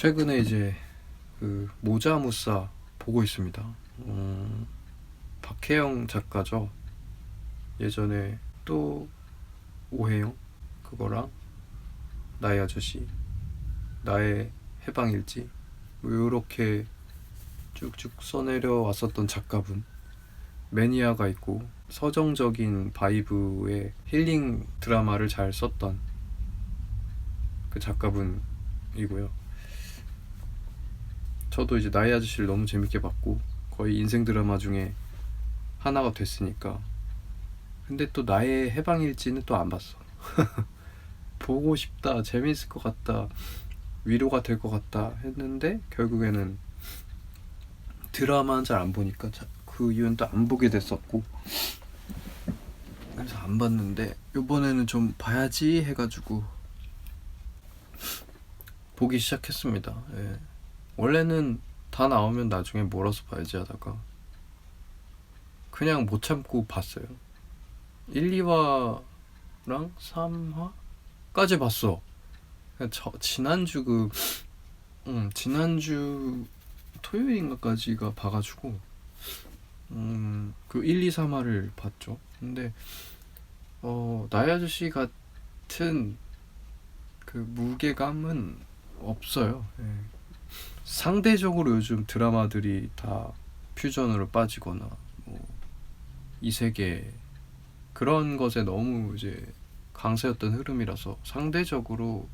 최근에 이제 그 모자무사 보고 있습니다. 박혜영 작가죠. 예전에 또 오해영 그거랑 나의 아저씨, 나의 해방일지 뭐 요렇게 쭉쭉 써내려 왔었던 작가분. 매니아가 있고 서정적인 바이브의 힐링 드라마를 잘 썼던 그 작가분이고요. 저도 이제 나의 아저씨를 너무 재밌게 봤고 거의 인생 드라마 중에 하나가 됐으니까. 근데 또 나의 해방일지는 또 안 봤어. 보고 싶다, 재밌을 것 같다, 위로가 될 것 같다 했는데 결국에는 드라마는 잘 안 보니까 그 이유는 또 안 보게 됐었고, 그래서 안 봤는데 이번에는 좀 봐야지 해가지고 보기 시작했습니다. 예. 원래는 다 나오면 나중에 몰아서 봐야지 하다가 그냥 못 참고 봤어요. 1, 2화랑 3화까지 봤어. 지난주 지난주 토요일인가까지가 봐가지고 그 1, 2, 3화를 봤죠. 근데 나의 아저씨 같은 그 무게감은 없어요. 예. 상대적으로 요즘 드라마들이 다 퓨전으로 빠지거나 뭐 이세계 그런 것에 너무 이제 강세였던 흐름이라서 상대적으로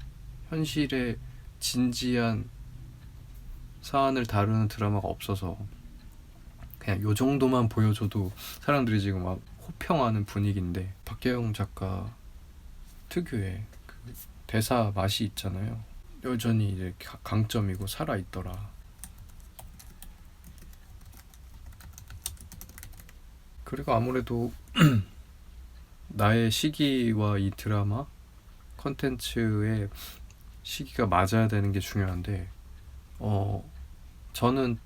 현실의 진지한 사안을 다루는 드라마가 없어서 그냥 요 정도만 보여줘도 사람들이 지금 막 호평하는 분위기인데, 박계영 작가 특유의 그 대사 맛이 있잖아요. 여전히 이제 강점이고 살아있더라. 그리고 아무래도 나의 시기와 이 드라마 컨텐츠의 시기가 맞아야 되는 게 중요한데, 저는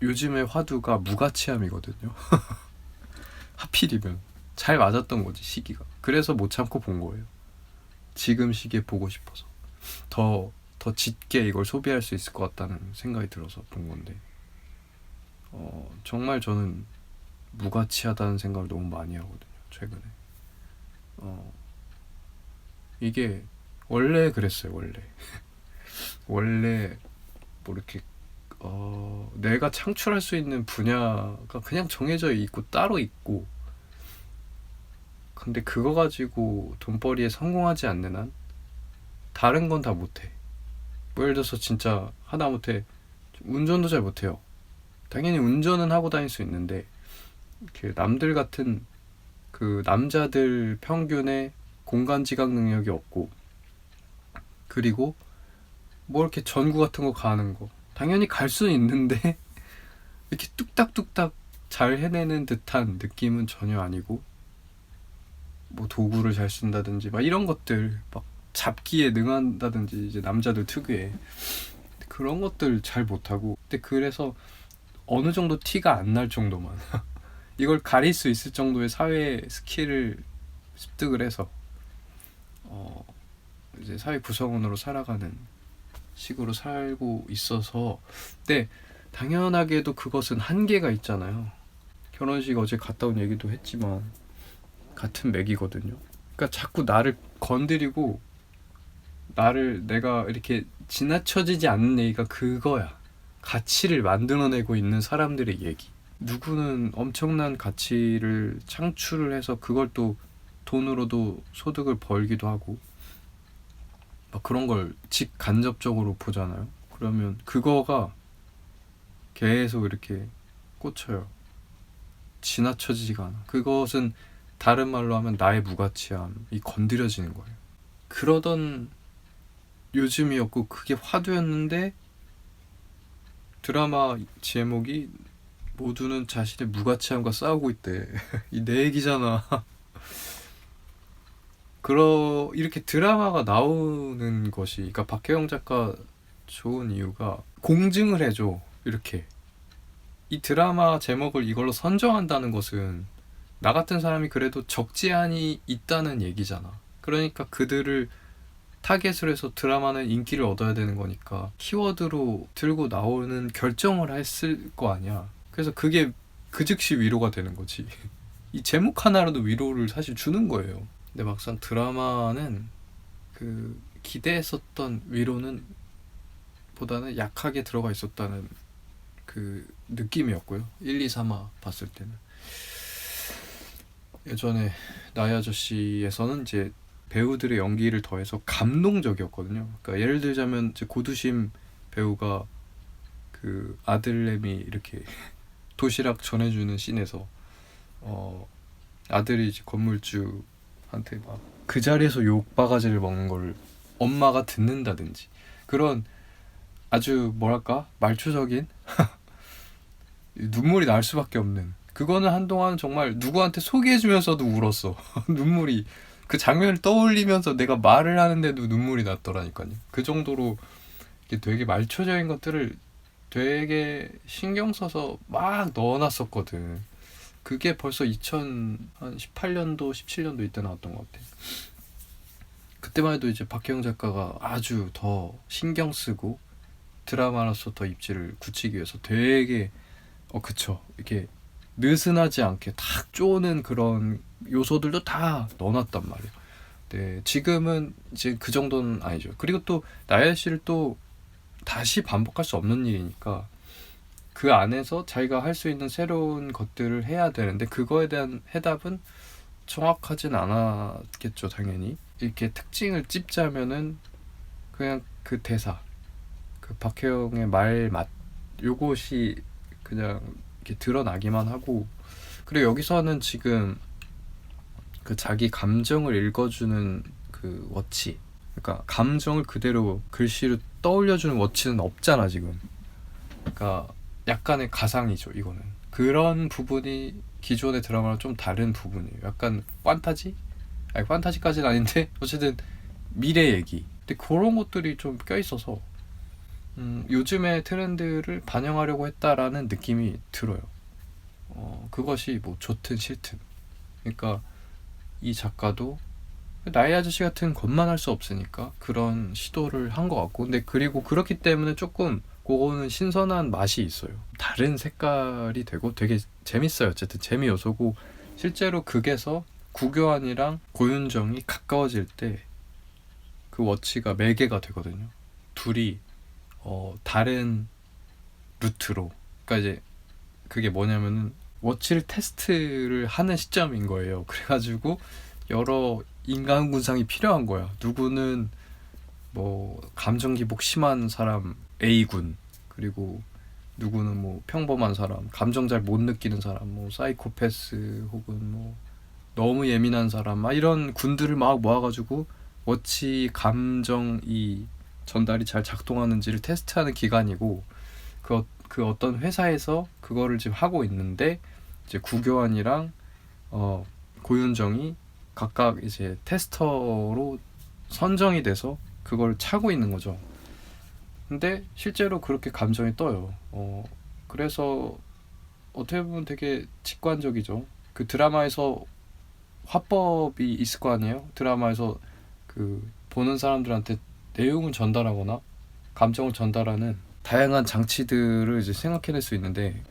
요즘의 화두가 무가치함이거든요. 하필이면 잘 맞았던 거지, 시기가. 그래서 못 참고 본 거예요. 지금 시기에 보고 싶어서 더 짙게 이걸 소비할 수 있을 것 같다는 생각이 들어서 본 건데, 정말 저는 무가치하다는 생각을 너무 많이 하거든요, 최근에. 이게 원래 그랬어요. 원래 뭐 이렇게 내가 창출할 수 있는 분야가 그냥 정해져 있고 따로 있고, 근데 그거 가지고 돈벌이에 성공하지 않는 한 다른 건 다 못해. 뭐 예를 들어서 진짜 하다못해 운전도 잘 못해요. 당연히 운전은 하고 다닐 수 있는데 이렇게 남들 같은 그 남자들 평균의 공간 지각 능력이 없고, 그리고 뭐 이렇게 전구 같은 거 가는 거 당연히 갈 수는 있는데 이렇게 뚝딱뚝딱 잘 해내는 듯한 느낌은 전혀 아니고, 뭐 도구를 잘 쓴다든지 막 이런 것들, 막 잡기에 능한다든지 이제 남자들 특유의 그런 것들 잘 못하고, 근데 그래서 어느 정도 티가 안 날 정도만 이걸 가릴 수 있을 정도의 사회 스킬을 습득을 해서 이제 사회 구성원으로 살아가는 식으로 살고 있어서. 근데 당연하게도 그것은 한계가 있잖아요. 결혼식 어제 갔다 온 얘기도 했지만 같은 맥이거든요. 그러니까 자꾸 나를 건드리고 내가 이렇게 지나쳐지지 않는 얘기가 그거야. 가치를 만들어내고 있는 사람들의 얘기. 누구는 엄청난 가치를 창출을 해서 그걸 또 돈으로도 소득을 벌기도 하고 막 그런 걸 직간접적으로 보잖아요. 그러면 그거가 계속 이렇게 꽂혀요. 지나쳐지지가 않아. 그것은 다른 말로 하면 나의 무가치함이 건드려지는 거예요. 그러던 요즘이었고 그게 화두였는데 드라마 제목이 모두는 자신의 무가치함과 싸우고 있대. 이 내 얘기잖아. 이렇게 드라마가 나오는 것이, 그러니까 박혜영 작가 좋은 이유가 공증을 해줘. 이렇게 이 드라마 제목을 이걸로 선정한다는 것은 나 같은 사람이 그래도 적지 않이 있다는 얘기잖아. 그러니까 그들을 타겟으로 해서 드라마는 인기를 얻어야 되는 거니까 키워드로 들고 나오는 결정을 했을 거 아니야. 그래서 그게 그 즉시 위로가 되는 거지. 이 제목 하나라도 위로를 사실 주는 거예요. 근데 막상 드라마는 그 기대했었던 위로는 보다는 약하게 들어가 있었다는 그 느낌이었고요. 1, 2, 3화 봤을 때는. 예전에 나의 아저씨에서는 이제 배우들의 연기를 더해서 감동적이었거든요. 그러니까 예를 들자면 이제 고두심 배우가 그 아들내미 이렇게 도시락 전해주는 씬에서 아들이 이제 건물주한테 막 그 자리에서 욕바가지를 먹는 걸 엄마가 듣는다든지 그런 아주 뭐랄까 말초적인 눈물이 날 수밖에 없는, 그거는 한동안 정말 누구한테 소개해주면서도 울었어. 눈물이, 그 장면을 떠올리면서 내가 말을 하는데도 눈물이 났더라니까요. 그 정도로 되게 말초적인 것들을 되게 신경 써서 막 넣어놨었거든. 그게 벌써 2018년도 17년도 이때 나왔던 것 같아. 그때만 해도 이제 박혜영 작가가 아주 더 신경 쓰고 드라마로서 더 입지를 굳히기 위해서 되게 그쵸, 이렇게 느슨하지 않게 탁 쪼는 그런 요소들도 다 넣어놨단 말이에요. 네, 지금은 이제 그 정도는 아니죠. 그리고 또 나연 씨를 또 다시 반복할 수 없는 일이니까 그 안에서 자기가 할 수 있는 새로운 것들을 해야 되는데 그거에 대한 해답은 정확하진 않았겠죠, 당연히. 이렇게 특징을 찝자면은 그냥 그 대사, 그 박혜영의 말 맛, 요것이 그냥 이렇게 드러나기만 하고, 그리고 여기서는 지금 그 자기 감정을 읽어주는 그 워치, 그러니까 감정을 그대로 글씨로 떠올려주는 워치는 없잖아 지금. 그러니까 약간의 가상이죠 이거는. 그런 부분이 기존의 드라마랑 좀 다른 부분이에요. 약간 판타지? 아니 판타지까지는 아닌데 어쨌든 미래 얘기. 근데 그런 것들이 좀 껴있어서 요즘의 트렌드를 반영하려고 했다라는 느낌이 들어요. 그것이 뭐 좋든 싫든. 그러니까 이 작가도 나의 아저씨 같은 것만 할 수 없으니까 그런 시도를 한 것 같고, 근데 그리고 그렇기 때문에 조금 그거는 신선한 맛이 있어요. 다른 색깔이 되고 되게 재밌어요. 어쨌든 재미 요소고, 실제로 극에서 구교환이랑 고윤정이 가까워질 때 그 워치가 매개가 되거든요. 둘이 다른 루트로. 그러니까 이제 그게 뭐냐면은 워치를 테스트를 하는 시점인 거예요. 그래가지고 여러 인간 군상이 필요한 거야. 누구는 뭐 감정 기복 심한 사람 A군, 그리고 누구는 뭐 평범한 사람, 감정 잘 못 느끼는 사람, 뭐 사이코패스 혹은 뭐 너무 예민한 사람, 막 이런 군들을 막 모아가지고 워치 감정이 전달이 잘 작동하는지를 테스트하는 기간이고, 그 어떤 회사에서 그거를 지금 하고 있는데 이제 구교환이랑 고윤정이 각각 이제 테스터로 선정이 돼서 그걸 차고 있는 거죠. 근데 실제로 그렇게 감정이 떠요. 그래서 어떻게 보면 되게 직관적이죠. 그 드라마에서 화법이 있을 거 아니에요? 드라마에서 그 보는 사람들한테 내용을 전달하거나 감정을 전달하는 다양한 장치들을 이제 생각해낼 수 있는데,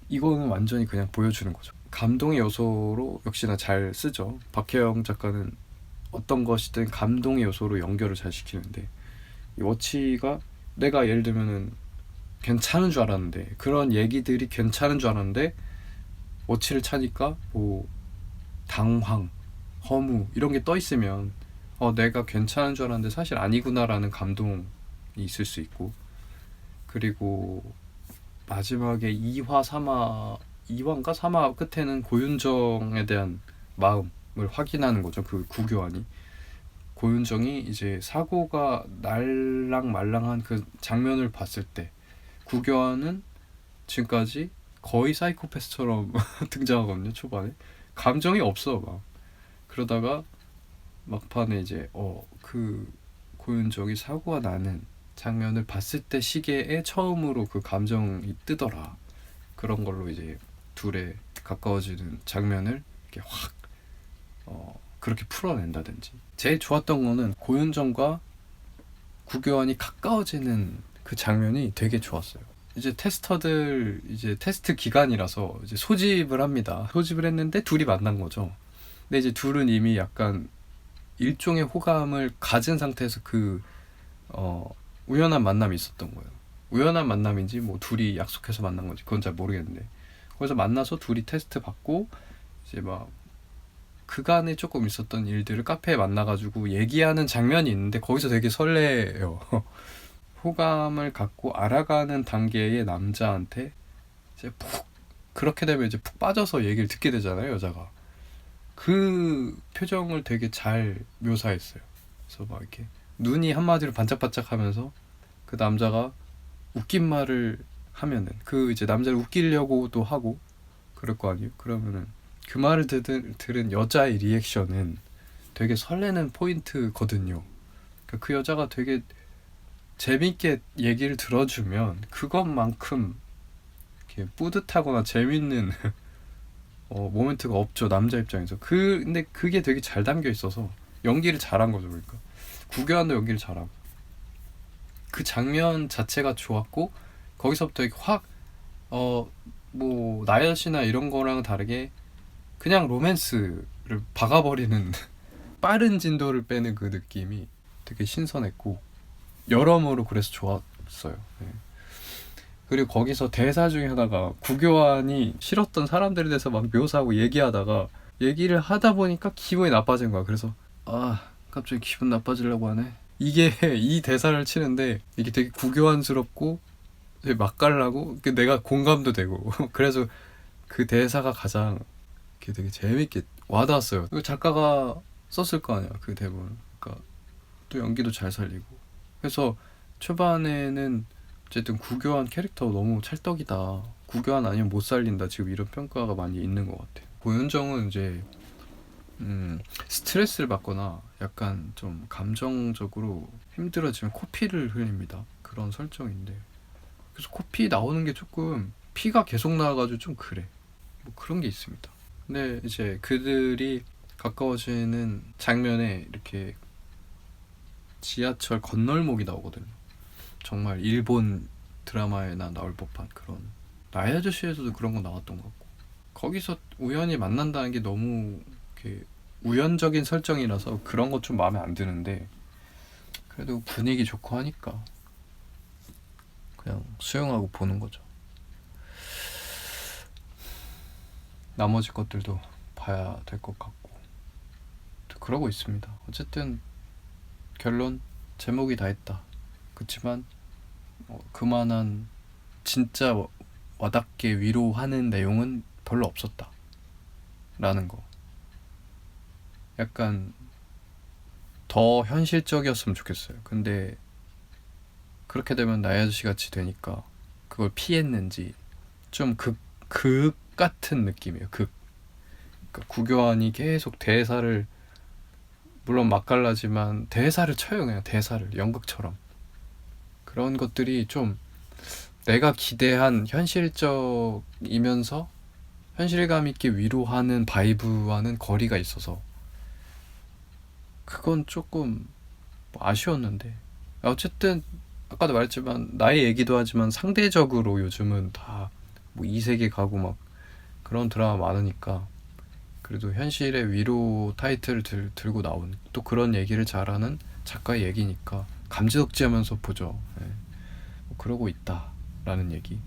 이거는 완전히 그냥 보여주는 거죠. 감동의 요소로 역시나 잘 쓰죠. 박혜영 작가는 어떤 것이든 감동의 요소로 연결을 잘 시키는데, 이 워치가 내가 예를 들면은 괜찮은 줄 알았는데, 그런 얘기들이 괜찮은 줄 알았는데 워치를 차니까 뭐 당황, 허무 이런 게 떠 있으면 내가 괜찮은 줄 알았는데 사실 아니구나라는 감동이 있을 수 있고, 그리고 마지막에 2화, 3화, 2화인가 3화 끝에는 고윤정에 대한 마음을 확인하는 거죠. 그 구교환이. 고윤정이 이제 사고가 날랑말랑한 그 장면을 봤을 때 구교환은 지금까지 거의 사이코패스처럼 등장하거든요. 초반에 감정이 없어 막. 그러다가 막판에 이제 그 고윤정이 사고가 나는 장면을 봤을 때 시계에 처음으로 그 감정이 뜨더라. 그런 걸로 이제 둘의 가까워지는 장면을 이렇게 확 그렇게 풀어낸다든지. 제일 좋았던 거는 고윤정과 구교환이 가까워지는 그 장면이 되게 좋았어요. 이제 테스터들 이제 테스트 기간이라서 이제 소집을 합니다. 소집을 했는데 둘이 만난 거죠. 근데 이제 둘은 이미 약간 일종의 호감을 가진 상태에서 우연한 만남이 있었던 거예요. 우연한 만남인지 뭐 둘이 약속해서 만난 건지 그건 잘 모르겠는데, 거기서 만나서 둘이 테스트 받고 이제 막 그간에 조금 있었던 일들을 카페에 만나가지고 얘기하는 장면이 있는데 거기서 되게 설레요. 호감을 갖고 알아가는 단계의 남자한테 이제 푹, 그렇게 되면 이제 푹 빠져서 얘기를 듣게 되잖아요, 여자가. 그 표정을 되게 잘 묘사했어요. 그래서 막 이렇게 눈이 한마디로 반짝반짝 하면서 그 남자가 웃긴 말을 하면은 그 이제 남자를 웃기려고도 하고 그럴 거 아니에요? 그러면은 그 말을 들은 여자의 리액션은 되게 설레는 포인트거든요. 그러니까 그 여자가 되게 재밌게 얘기를 들어주면 그것만큼 이렇게 뿌듯하거나 재밌는 모멘트가 없죠, 남자 입장에서. 근데 그게 되게 잘 담겨 있어서 연기를 잘한 거죠. 그러니까 구교환도 연기를 잘하고 그 장면 자체가 좋았고, 거기서부터 이렇게 확 뭐 나연씨나 이런 거랑 다르게 그냥 로맨스를 박아버리는 빠른 진도를 빼는 그 느낌이 되게 신선했고 여러모로 그래서 좋았어요. 네. 그리고 거기서 대사 중에 하나가 구교환이 싫었던 사람들에 대해서 막 묘사하고 얘기하다가 얘기를 하다 보니까 기분이 나빠진 거야. 그래서 갑자기 기분 나빠지려고 하네. 이게 이 대사를 치는데 이게 되게 구교환스럽고 되게 맛깔나고 내가 공감도 되고 그래서 그 대사가 가장 되게 재밌게 와닿았어요. 작가가 썼을 거 아니야, 그 대본. 그러니까 또 연기도 잘 살리고. 그래서 초반에는 어쨌든 구교환 캐릭터가 너무 찰떡이다, 구교환 아니면 못 살린다, 지금 이런 평가가 많이 있는 것 같아요. 고윤정은 이제 스트레스를 받거나 약간 좀 감정적으로 힘들어지면 코피를 흘립니다. 그런 설정인데, 그래서 코피 나오는 게 조금 피가 계속 나와가지고 좀 그래. 뭐 그런 게 있습니다. 근데 이제 그들이 가까워지는 장면에 이렇게 지하철 건널목이 나오거든요. 정말 일본 드라마에나 나올 법한 그런, 나의 아저씨에서도 그런 거 나왔던 것 같고, 거기서 우연히 만난다는 게 너무 이렇게 우연적인 설정이라서 그런 거 좀 마음에 안 드는데, 그래도 분위기 좋고 하니까 그냥 수용하고 보는 거죠. 나머지 것들도 봐야 될 것 같고 그러고 있습니다. 어쨌든 결론, 제목이 다 했다. 그치만 그만한 진짜 와닿게 위로하는 내용은 별로 없었다 라는 거. 약간 더 현실적이었으면 좋겠어요. 근데 그렇게 되면 나의 아저씨 같이 되니까 그걸 피했는지 좀 극 같은 느낌이에요. 그러니까 구교환이 계속 대사를, 물론 맛깔나지만 대사를 쳐요. 그냥 대사를 연극처럼. 그런 것들이 좀 내가 기대한 현실적이면서 현실감 있게 위로하는 바이브와는 거리가 있어서 그건 조금 아쉬웠는데, 어쨌든 아까도 말했지만 나의 얘기도 하지만 상대적으로 요즘은 다 뭐 이세계 가고 막 그런 드라마 많으니까 그래도 현실의 위로 타이틀을 들고 나온, 또 그런 얘기를 잘하는 작가의 얘기니까 감지덕지하면서 보죠. 뭐 그러고 있다라는 얘기.